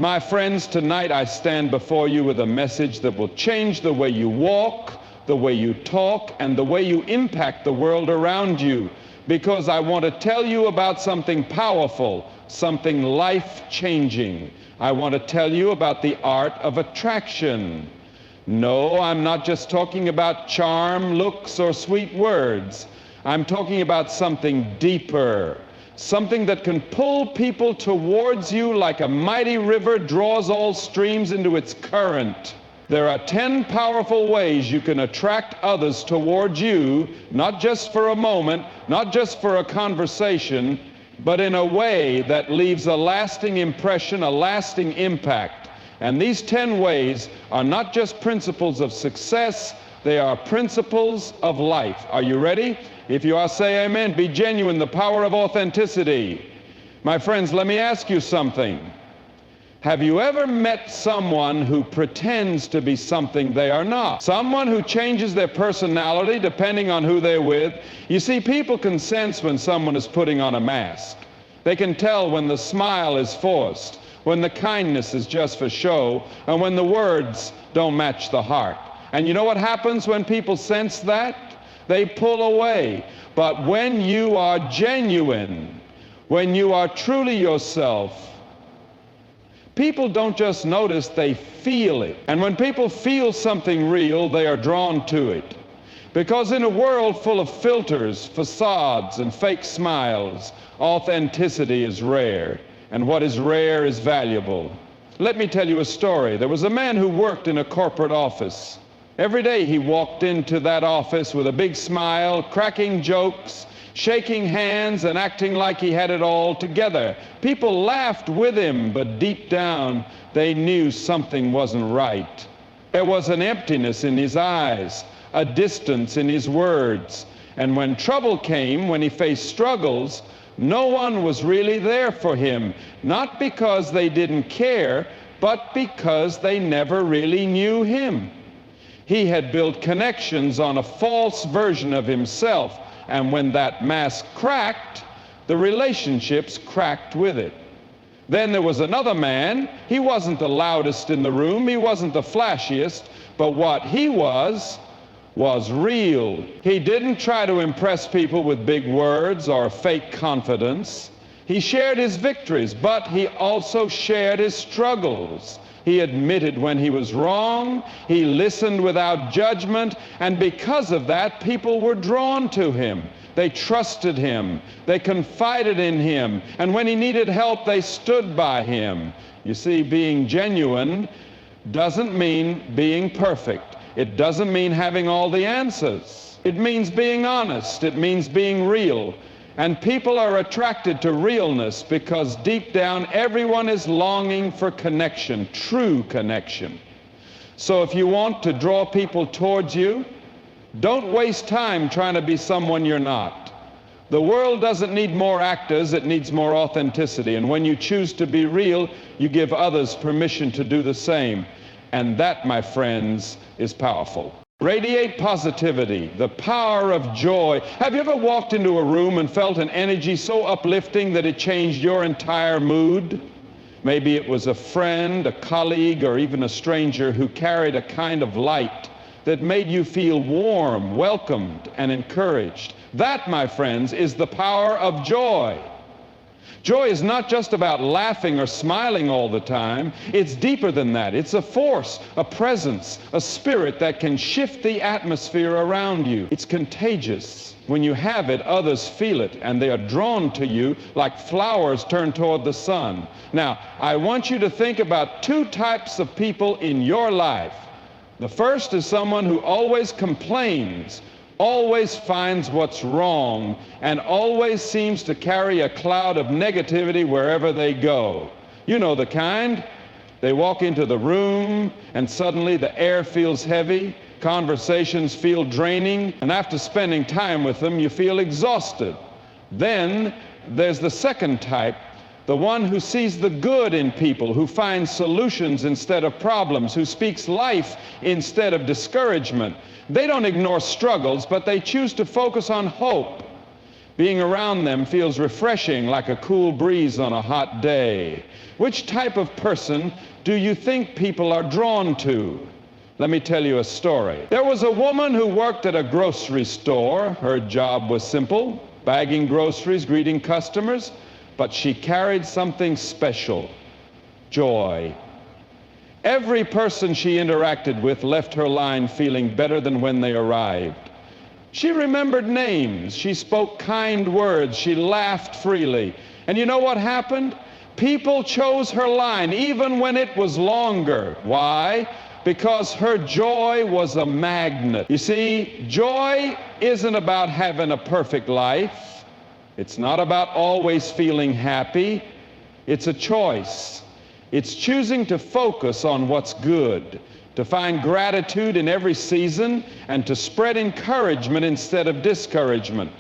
My friends, tonight I stand before you with a message that will change the way you walk, the way you talk, and the way you impact the world around you, because I want to tell you about something powerful, something life-changing. I want to tell you about the art of attraction. No, I'm not just talking about charm, looks, or sweet words. I'm talking about something deeper, something that can pull people towards you like a mighty river draws all streams into its current. There are 10 powerful ways you can attract others towards you, not just for a moment, not just for a conversation, but in a way that leaves a lasting impression, a lasting impact. And these 10 ways are not just principles of success, they are principles of life. Are you ready? If you are, say amen. Be genuine, the power of authenticity. My friends, let me ask you something. Have you ever met someone who pretends to be something they are not? Someone who changes their personality depending on who they're with? You see, people can sense when someone is putting on a mask. They can tell when the smile is forced, when the kindness is just for show, and when the words don't match the heart. And you know what happens when people sense that? They pull away. But when you are genuine, when you are truly yourself, people don't just notice, they feel it. And when people feel something real, they are drawn to it. Because in a world full of filters, facades, and fake smiles, authenticity is rare. And what is rare is valuable. Let me tell you a story. There was a man who worked in a corporate office. Every day he walked into that office with a big smile, cracking jokes, shaking hands, and acting like he had it all together. People laughed with him, but deep down they knew something wasn't right. There was an emptiness in his eyes, a distance in his words. And when trouble came, when he faced struggles, no one was really there for him, not because they didn't care, but because they never really knew him. He had built connections on a false version of himself, and when that mask cracked, the relationships cracked with it. Then there was another man. He wasn't the loudest in the room, he wasn't the flashiest, but what he was real. He didn't try to impress people with big words or fake confidence. He shared his victories, but he also shared his struggles. He admitted when he was wrong, he listened without judgment, and because of that, people were drawn to him. They trusted him, they confided in him, and when he needed help, they stood by him. You see, being genuine doesn't mean being perfect. It doesn't mean having all the answers. It means being honest. It means being real. And people are attracted to realness because deep down everyone is longing for connection, true connection. So if you want to draw people towards you, don't waste time trying to be someone you're not. The world doesn't need more actors, it needs more authenticity. And when you choose to be real, you give others permission to do the same. And that, my friends, is powerful. Radiate positivity, the power of joy. Have you ever walked into a room and felt an energy so uplifting that it changed your entire mood? Maybe it was a friend, a colleague, or even a stranger who carried a kind of light that made you feel warm, welcomed, and encouraged. That, my friends, is the power of joy. Joy is not just about laughing or smiling all the time. It's deeper than that. It's a force, a presence, a spirit that can shift the atmosphere around you. It's contagious. When you have it, others feel it, and they are drawn to you like flowers turned toward the sun. Now, I want you to think about 2 types of people in your life. The first is someone who always complains, always finds what's wrong, and always seems to carry a cloud of negativity wherever they go. You know the kind. They walk into the room and suddenly the air feels heavy, conversations feel draining, and after spending time with them you feel exhausted. Then there's the second type, the one who sees the good in people, who finds solutions instead of problems, who speaks life instead of discouragement. They don't ignore struggles, but they choose to focus on hope. Being around them feels refreshing, like a cool breeze on a hot day. Which type of person do you think people are drawn to? Let me tell you a story. There was a woman who worked at a grocery store. Her job was simple, bagging groceries, greeting customers, but she carried something special: joy. Every person she interacted with left her line feeling better than when they arrived. She remembered names, she spoke kind words, she laughed freely. And you know what happened? People chose her line even when it was longer. Why? Because her joy was a magnet. You see, joy isn't about having a perfect life. It's not about always feeling happy. It's a choice. It's choosing to focus on what's good, to find gratitude in every season, and to spread encouragement instead of discouragement.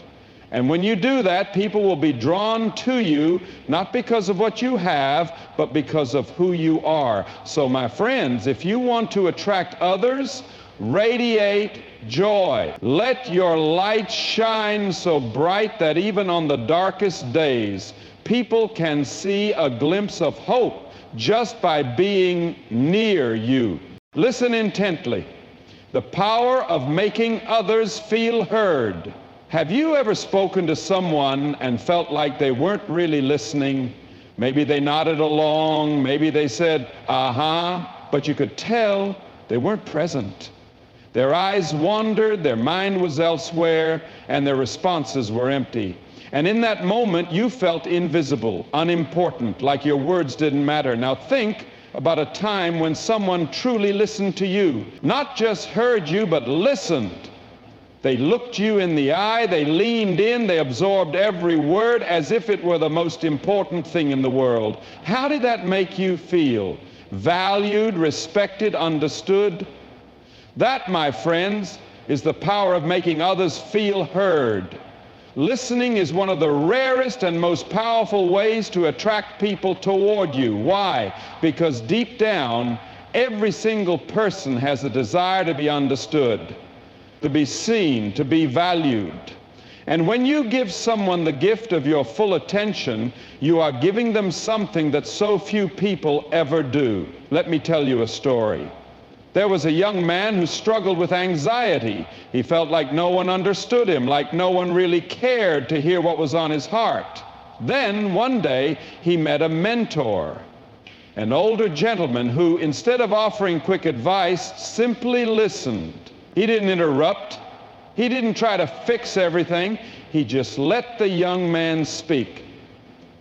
And when you do that, people will be drawn to you, not because of what you have, but because of who you are. So my friends, if you want to attract others, radiate joy. Let your light shine so bright that even on the darkest days, people can see a glimpse of hope just by being near you. Listen intently. The power of making others feel heard. Have you ever spoken to someone and felt like they weren't really listening? Maybe they nodded along, maybe they said, uh-huh, but you could tell they weren't present. Their eyes wandered, their mind was elsewhere, and their responses were empty. And in that moment, you felt invisible, unimportant, like your words didn't matter. Now think about a time when someone truly listened to you. Not just heard you, but listened. They looked you in the eye, they leaned in, they absorbed every word as if it were the most important thing in the world. How did that make you feel? Valued, respected, understood? That, my friends, is the power of making others feel heard. Listening is one of the rarest and most powerful ways to attract people toward you. Why? Because deep down, every single person has a desire to be understood, to be seen, to be valued. And when you give someone the gift of your full attention, you are giving them something that so few people ever do. Let me tell you a story. There was a young man who struggled with anxiety. He felt like no one understood him, like no one really cared to hear what was on his heart. Then, one day, he met a mentor, an older gentleman who, instead of offering quick advice, simply listened. He didn't interrupt. He didn't try to fix everything. He just let the young man speak.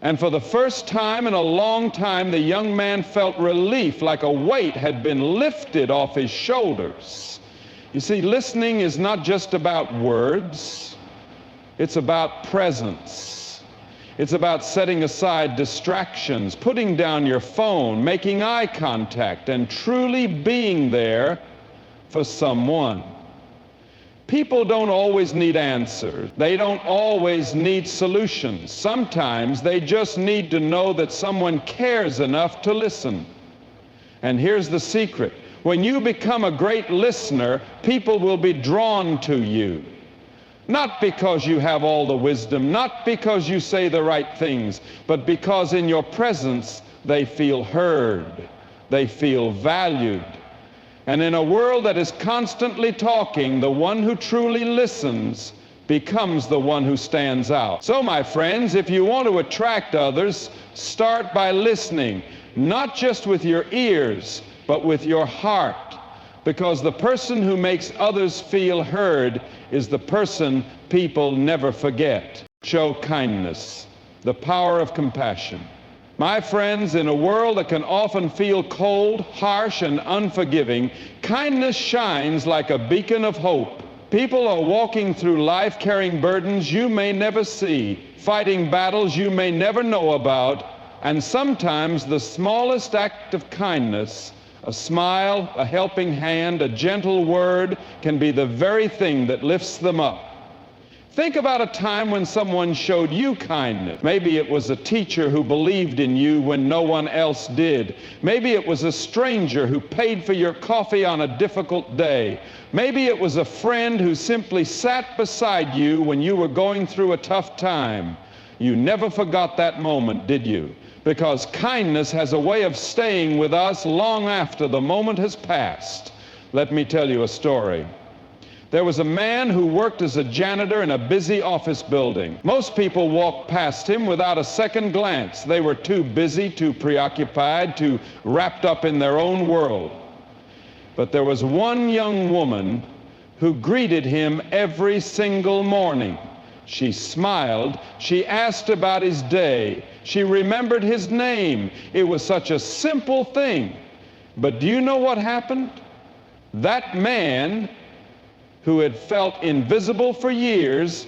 And for the first time in a long time, the young man felt relief, like a weight had been lifted off his shoulders. You see, listening is not just about words. It's about presence. It's about setting aside distractions, putting down your phone, making eye contact, and truly being there for someone. People don't always need answers. They don't always need solutions. Sometimes they just need to know that someone cares enough to listen. And here's the secret. When you become a great listener, people will be drawn to you. Not because you have all the wisdom, not because you say the right things, but because in your presence they feel heard, they feel valued. And in a world that is constantly talking, the one who truly listens becomes the one who stands out. So, my friends, if you want to attract others, start by listening, not just with your ears, but with your heart. Because the person who makes others feel heard is the person people never forget. Show kindness, the power of compassion. My friends, in a world that can often feel cold, harsh, and unforgiving, kindness shines like a beacon of hope. People are walking through life carrying burdens you may never see, fighting battles you may never know about, and sometimes the smallest act of kindness, a smile, a helping hand, a gentle word, can be the very thing that lifts them up. Think about a time when someone showed you kindness. Maybe it was a teacher who believed in you when no one else did. Maybe it was a stranger who paid for your coffee on a difficult day. Maybe it was a friend who simply sat beside you when you were going through a tough time. You never forgot that moment, did you? Because kindness has a way of staying with us long after the moment has passed. Let me tell you a story. There was a man who worked as a janitor in a busy office building. Most people walked past him without a second glance. They were too busy, too preoccupied, too wrapped up in their own world. But there was one young woman who greeted him every single morning. She smiled. She asked about his day. She remembered his name. It was such a simple thing. But do you know what happened? That man, who had felt invisible for years,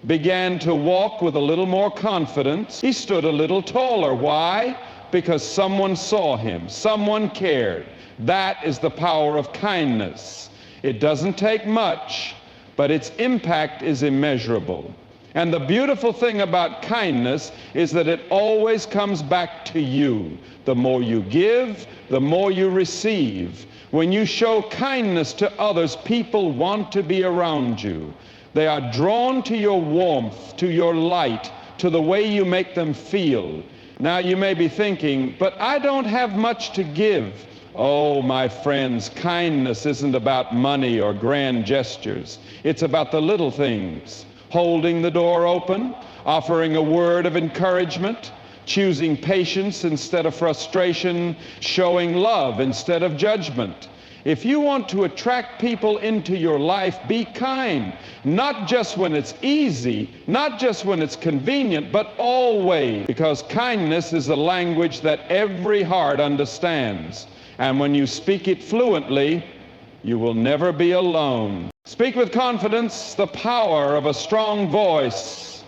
began to walk with a little more confidence. He stood a little taller. Why? Because someone saw him. Someone cared. That is the power of kindness. It doesn't take much, but its impact is immeasurable. And the beautiful thing about kindness is that it always comes back to you. The more you give, the more you receive. When you show kindness to others, people want to be around you. They are drawn to your warmth, to your light, to the way you make them feel. Now you may be thinking, but I don't have much to give. Oh, my friends, kindness isn't about money or grand gestures. It's about the little things. Holding the door open, offering a word of encouragement, choosing patience instead of frustration, showing love instead of judgment. If you want to attract people into your life, be kind, not just when it's easy, not just when it's convenient, but always, because kindness is a language that every heart understands. And when you speak it fluently, you will never be alone. Speak with confidence, the power of a strong voice.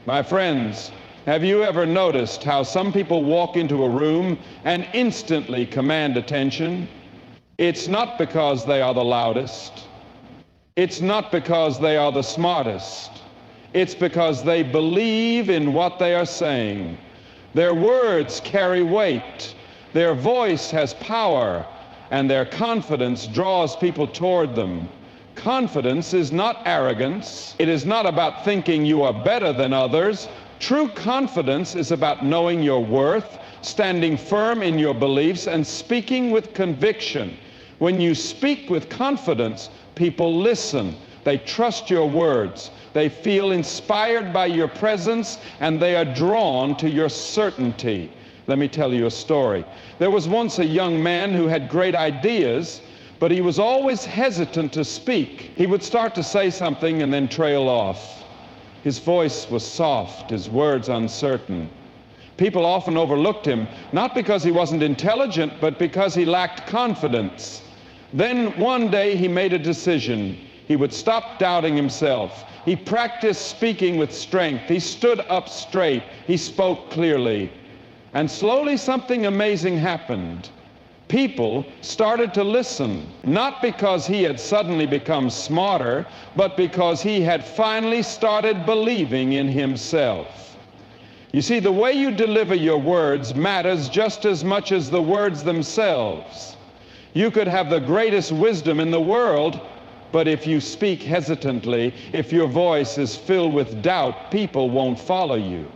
My friends, have you ever noticed how some people walk into a room and instantly command attention? It's not because they are the loudest. It's not because they are the smartest. It's because they believe in what they are saying. Their words carry weight. Their voice has power, and their confidence draws people toward them. Confidence is not arrogance. It is not about thinking you are better than others. True confidence is about knowing your worth, standing firm in your beliefs, and speaking with conviction. When you speak with confidence, people listen. They trust your words. They feel inspired by your presence, and they are drawn to your certainty. Let me tell you a story. There was once a young man who had great ideas, but he was always hesitant to speak. He would start to say something and then trail off. His voice was soft, his words uncertain. People often overlooked him, not because he wasn't intelligent, but because he lacked confidence. Then one day he made a decision. He would stop doubting himself. He practiced speaking with strength. He stood up straight. He spoke clearly. And slowly something amazing happened. People started to listen, not because he had suddenly become smarter, but because he had finally started believing in himself. You see, the way you deliver your words matters just as much as the words themselves. You could have the greatest wisdom in the world, but if you speak hesitantly, if your voice is filled with doubt, people won't follow you.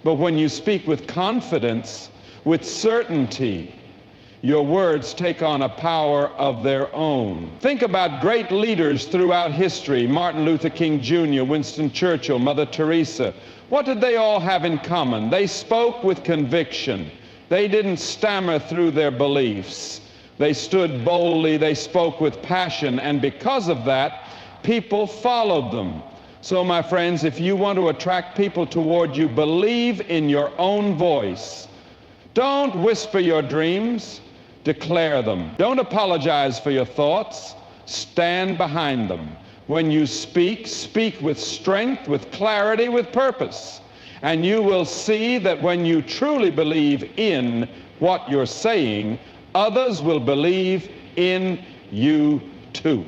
But when you speak with confidence, with certainty, your words take on a power of their own. Think about great leaders throughout history: Martin Luther King Jr., Winston Churchill, Mother Teresa. What did they all have in common? They spoke with conviction. They didn't stammer through their beliefs. They stood boldly, they spoke with passion, and because of that, people followed them. So, my friends, if you want to attract people toward you, believe in your own voice. Don't whisper your dreams, declare them. Don't apologize for your thoughts, stand behind them. When you speak, speak with strength, with clarity, with purpose. And you will see that when you truly believe in what you're saying, others will believe in you too.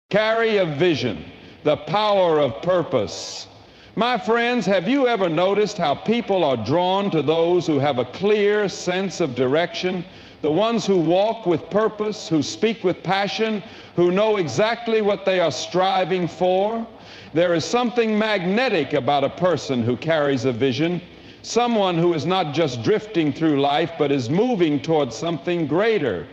Carry a vision. the power of purpose. My friends, have you ever noticed how people are drawn to those who have a clear sense of direction? The ones who walk with purpose, who speak with passion, who know exactly what they are striving for? There is something magnetic about a person who carries a vision, someone who is not just drifting through life, but is moving towards something greater.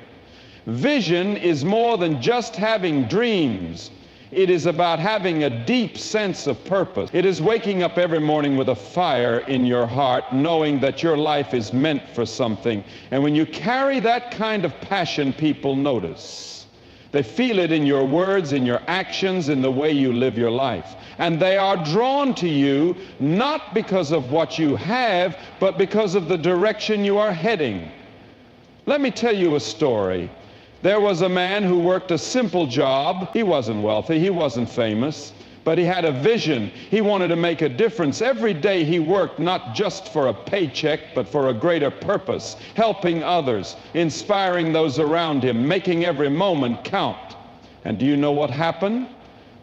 Vision is more than just having dreams. It is about having a deep sense of purpose. It is waking up every morning with a fire in your heart, knowing that your life is meant for something. And when you carry that kind of passion, people notice. They feel it in your words, in your actions, in the way you live your life. And they are drawn to you not because of what you have, but because of the direction you are heading. Let me tell you a story. There was a man who worked a simple job. He wasn't wealthy, he wasn't famous, but he had a vision. He wanted to make a difference. Every day he worked not just for a paycheck, but for a greater purpose, helping others, inspiring those around him, making every moment count. And do you know what happened?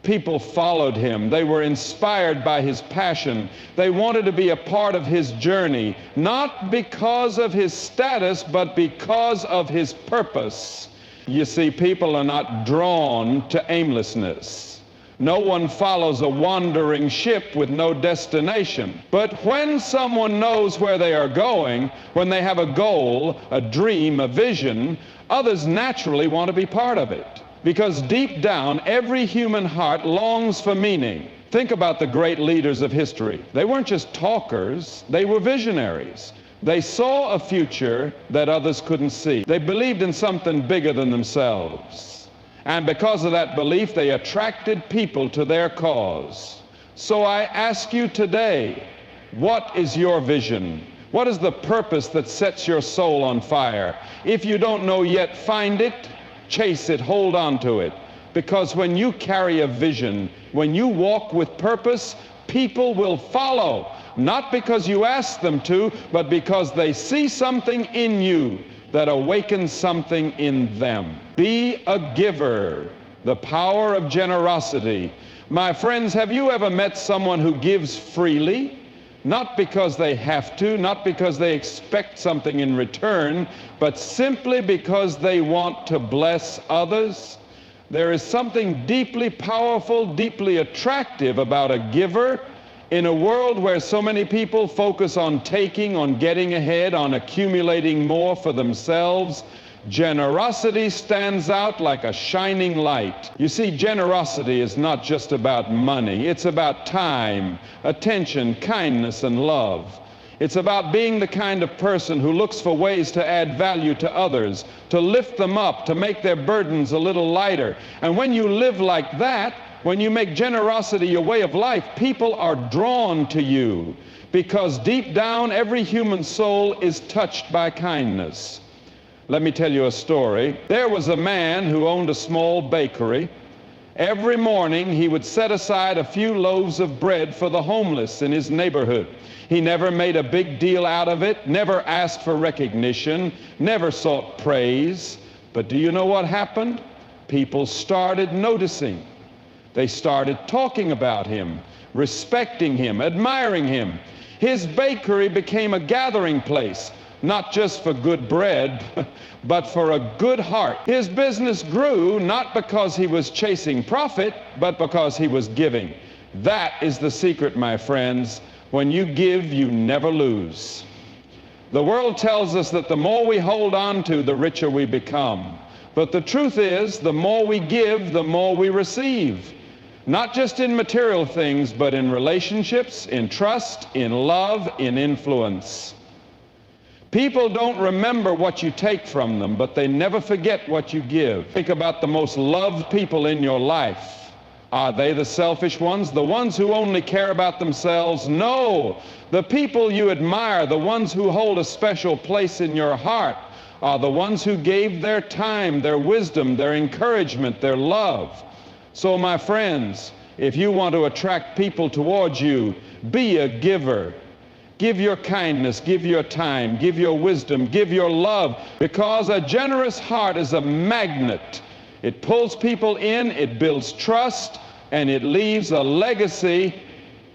People followed him. They were inspired by his passion. They wanted to be a part of his journey, not because of his status, but because of his purpose. You see, people are not drawn to aimlessness. No one follows a wandering ship with no destination. But when someone knows where they are going, when they have a goal, a dream, a vision, others naturally want to be part of it. Because deep down, every human heart longs for meaning. Think about the great leaders of history. They weren't just talkers, they were visionaries. They saw a future that others couldn't see. They believed in something bigger than themselves. And because of that belief, they attracted people to their cause. So I ask you today, what is your vision? What is the purpose that sets your soul on fire? If you don't know yet, find it, chase it, hold on to it. Because when you carry a vision, when you walk with purpose, people will follow. Not because you ask them to, but because they see something in you that awakens something in them. Be a giver. The power of generosity. My friends, have you ever met someone who gives freely? Not because they have to, not because they expect something in return, but simply because they want to bless others? There is something deeply powerful, deeply attractive about a giver. In a world where so many people focus on taking, on getting ahead, on accumulating more for themselves, generosity stands out like a shining light. You see, generosity is not just about money. It's about time, attention, kindness, and love. It's about being the kind of person who looks for ways to add value to others, to lift them up, to make their burdens a little lighter. And when you live like that, when you make generosity your way of life, people are drawn to you because deep down every human soul is touched by kindness. Let me tell you a story. There was a man who owned a small bakery. Every morning he would set aside a few loaves of bread for the homeless in his neighborhood. He never made a big deal out of it, never asked for recognition, never sought praise. But do you know what happened? People started noticing. They started talking about him, respecting him, admiring him. His bakery became a gathering place, not just for good bread, but for a good heart. His business grew not because he was chasing profit, but because he was giving. That is the secret, my friends. When you give, you never lose. The world tells us that the more we hold on to, the richer we become. But the truth is, the more we give, the more we receive. Not just in material things, but in relationships, in trust, in love, in influence. People don't remember what you take from them, but they never forget what you give. Think about the most loved people in your life. Are they the selfish ones, the ones who only care about themselves? No. The people you admire, the ones who hold a special place in your heart, are the ones who gave their time, their wisdom, their encouragement, their love. So my friends, if you want to attract people towards you, be a giver. Give your kindness, give your time, give your wisdom, give your love, because a generous heart is a magnet. It pulls people in, it builds trust, and it leaves a legacy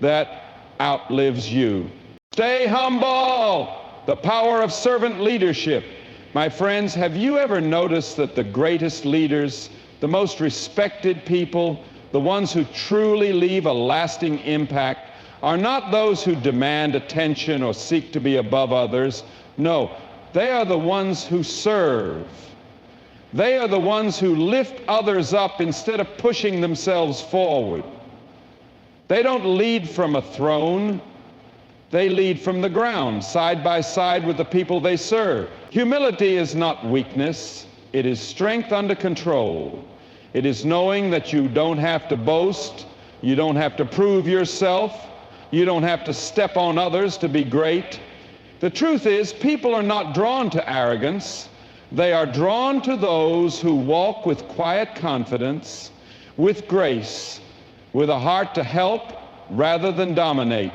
that outlives you. Stay humble. The power of servant leadership. My friends, have you ever noticed that the greatest leaders, the most respected people, the ones who truly leave a lasting impact, are not those who demand attention or seek to be above others? No, they are the ones who serve. They are the ones who lift others up instead of pushing themselves forward. They don't lead from a throne. They lead from the ground, side by side with the people they serve. Humility is not weakness. It is strength under control. It is knowing that you don't have to boast. You don't have to prove yourself. You don't have to step on others to be great. The truth is, people are not drawn to arrogance. They are drawn to those who walk with quiet confidence, with grace, with a heart to help rather than dominate.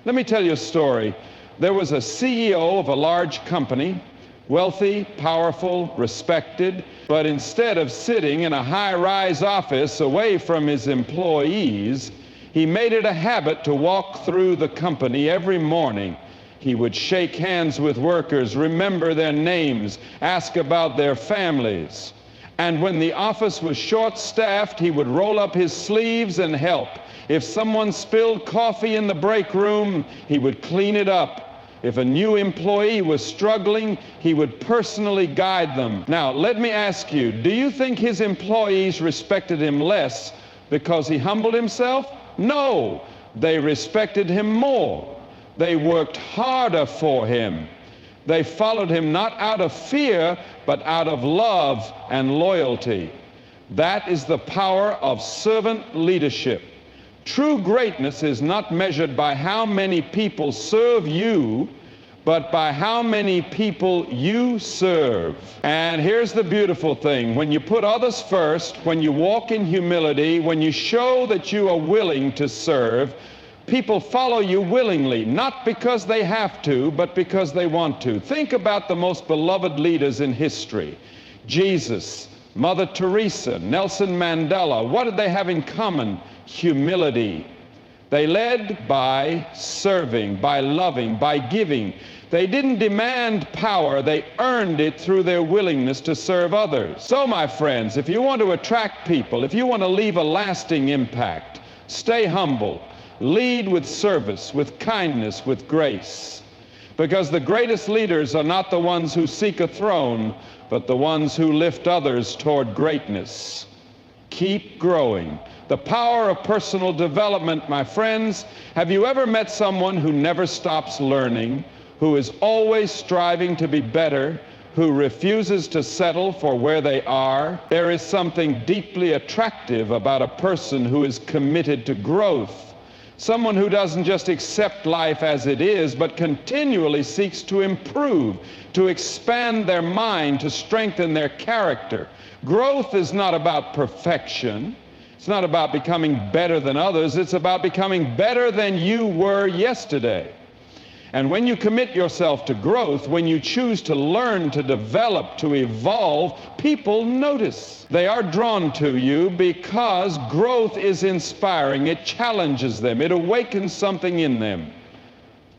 Let me tell you a story. There was a CEO of a large company, wealthy, powerful, respected, but instead of sitting in a high-rise office away from his employees, he made it a habit to walk through the company every morning. He would shake hands with workers, remember their names, ask about their families. And when the office was short-staffed, he would roll up his sleeves and help. If someone spilled coffee in the break room, he would clean it up. If a new employee was struggling, he would personally guide them. Now, let me ask you, do you think his employees respected him less because he humbled himself? No, they respected him more. They worked harder for him. They followed him not out of fear, but out of love and loyalty. That is the power of servant leadership. True greatness is not measured by how many people serve you, but by how many people you serve. And here's the beautiful thing. When you put others first, when you walk in humility, when you show that you are willing to serve, people follow you willingly, not because they have to, but because they want to. Think about the most beloved leaders in history. Jesus, Mother Teresa, Nelson Mandela. What did they have in common? Humility. They led by serving, by loving, by giving. They didn't demand power. They earned it through their willingness to serve others. So, my friends, if you want to attract people, if you want to leave a lasting impact, stay humble. Lead with service, with kindness, with grace. Because the greatest leaders are not the ones who seek a throne, but the ones who lift others toward greatness. Keep growing. The power of personal development, my friends. Have you ever met someone who never stops learning, who is always striving to be better, who refuses to settle for where they are? There is something deeply attractive about a person who is committed to growth. Someone who doesn't just accept life as it is, but continually seeks to improve, to expand their mind, to strengthen their character. Growth is not about perfection. It's not about becoming better than others. It's about becoming better than you were yesterday. And when you commit yourself to growth, when you choose to learn, to develop, to evolve, people notice. They are drawn to you because growth is inspiring. It challenges them. It awakens something in them.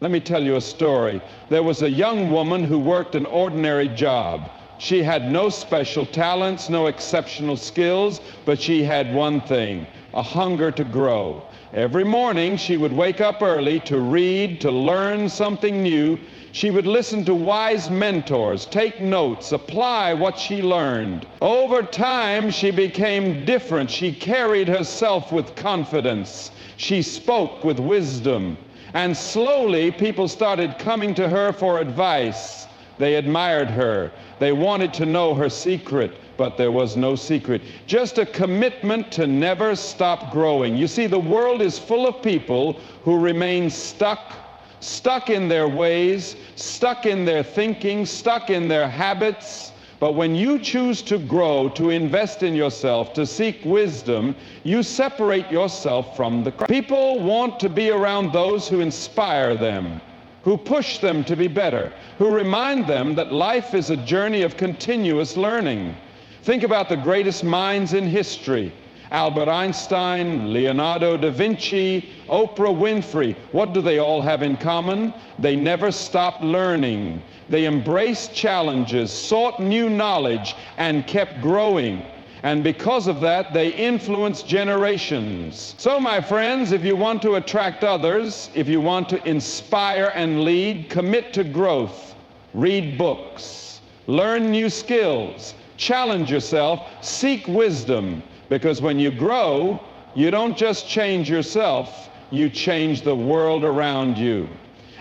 Let me tell you a story. There was a young woman who worked an ordinary job. She had no special talents, no exceptional skills, but she had one thing, a hunger to grow. Every morning she would wake up early to read, to learn something new. She would listen to wise mentors, take notes, apply what she learned. Over time she became different. She carried herself with confidence. She spoke with wisdom. And slowly people started coming to her for advice. They admired her. They wanted to know her secret, but there was no secret. Just a commitment to never stop growing. You see, the world is full of people who remain stuck in their ways, stuck in their thinking, stuck in their habits. But when you choose to grow, to invest in yourself, to seek wisdom, you separate yourself from the crowd. People want to be around those who inspire them, who push them to be better, who remind them that life is a journey of continuous learning. Think about the greatest minds in history. Albert Einstein, Leonardo da Vinci, Oprah Winfrey, what do they all have in common? They never stopped learning. They embraced challenges, sought new knowledge, and kept growing. And because of that, they influenced generations. So, my friends, if you want to attract others, if you want to inspire and lead, commit to growth. Read books. Learn new skills. Challenge yourself. Seek wisdom. Because when you grow, you don't just change yourself, you change the world around you.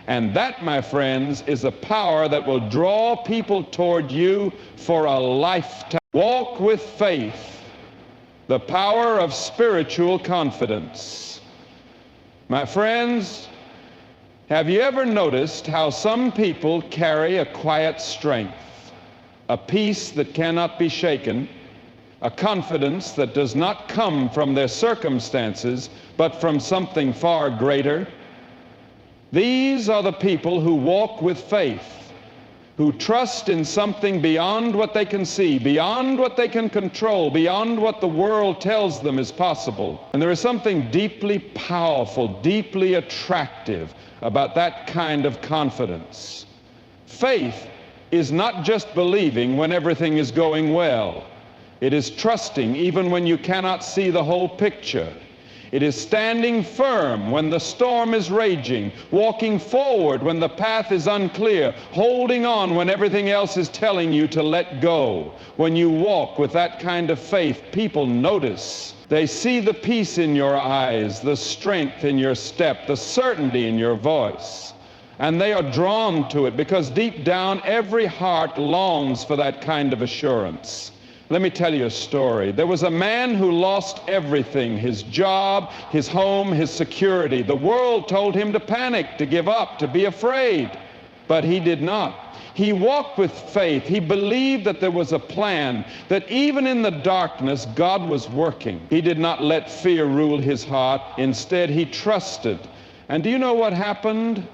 And that, my friends, is a power that will draw people toward you for a lifetime. Walk with faith, the power of spiritual confidence. My friends, have you ever noticed how some people carry a quiet strength, a peace that cannot be shaken, a confidence that does not come from their circumstances, but from something far greater? These are the people who walk with faith, who trust in something beyond what they can see, beyond what they can control, beyond what the world tells them is possible. And there is something deeply powerful, deeply attractive about that kind of confidence. Faith is not just believing when everything is going well. It is trusting even when you cannot see the whole picture. It is standing firm when the storm is raging, walking forward when the path is unclear, holding on when everything else is telling you to let go. When you walk with that kind of faith, people notice. They see the peace in your eyes, the strength in your step, the certainty in your voice. And they are drawn to it because deep down every heart longs for that kind of assurance. Let me tell you a story. There was a man who lost everything, his job, his home, his security. The world told him to panic, to give up, to be afraid. But he did not. He walked with faith. He believed that there was a plan, that even in the darkness, God was working. He did not let fear rule his heart. Instead, he trusted. And do you know what happened?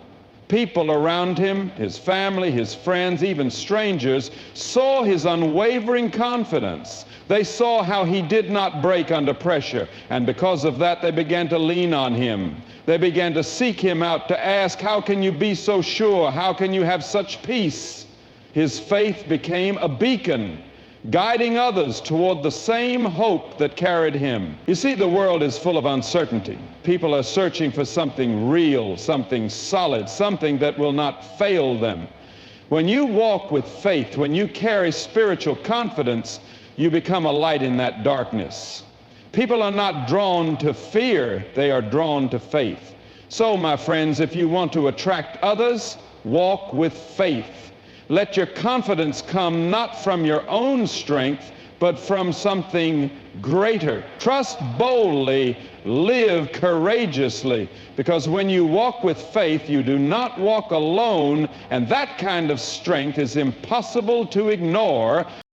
People around him, his family, his friends, even strangers, saw his unwavering confidence. They saw how he did not break under pressure, and because of that, they began to lean on him. They began to seek him out, to ask, how can you be so sure? How can you have such peace? His faith became a beacon, guiding others toward the same hope that carried him. You see, the world is full of uncertainty. People are searching for something real, something solid, something that will not fail them. When you walk with faith, when you carry spiritual confidence, you become a light in that darkness. People are not drawn to fear, they are drawn to faith. So, my friends, if you want to attract others, walk with faith. Let your confidence come not from your own strength, but from something greater. Trust boldly, live courageously, because when you walk with faith, you do not walk alone, and that kind of strength is impossible to ignore.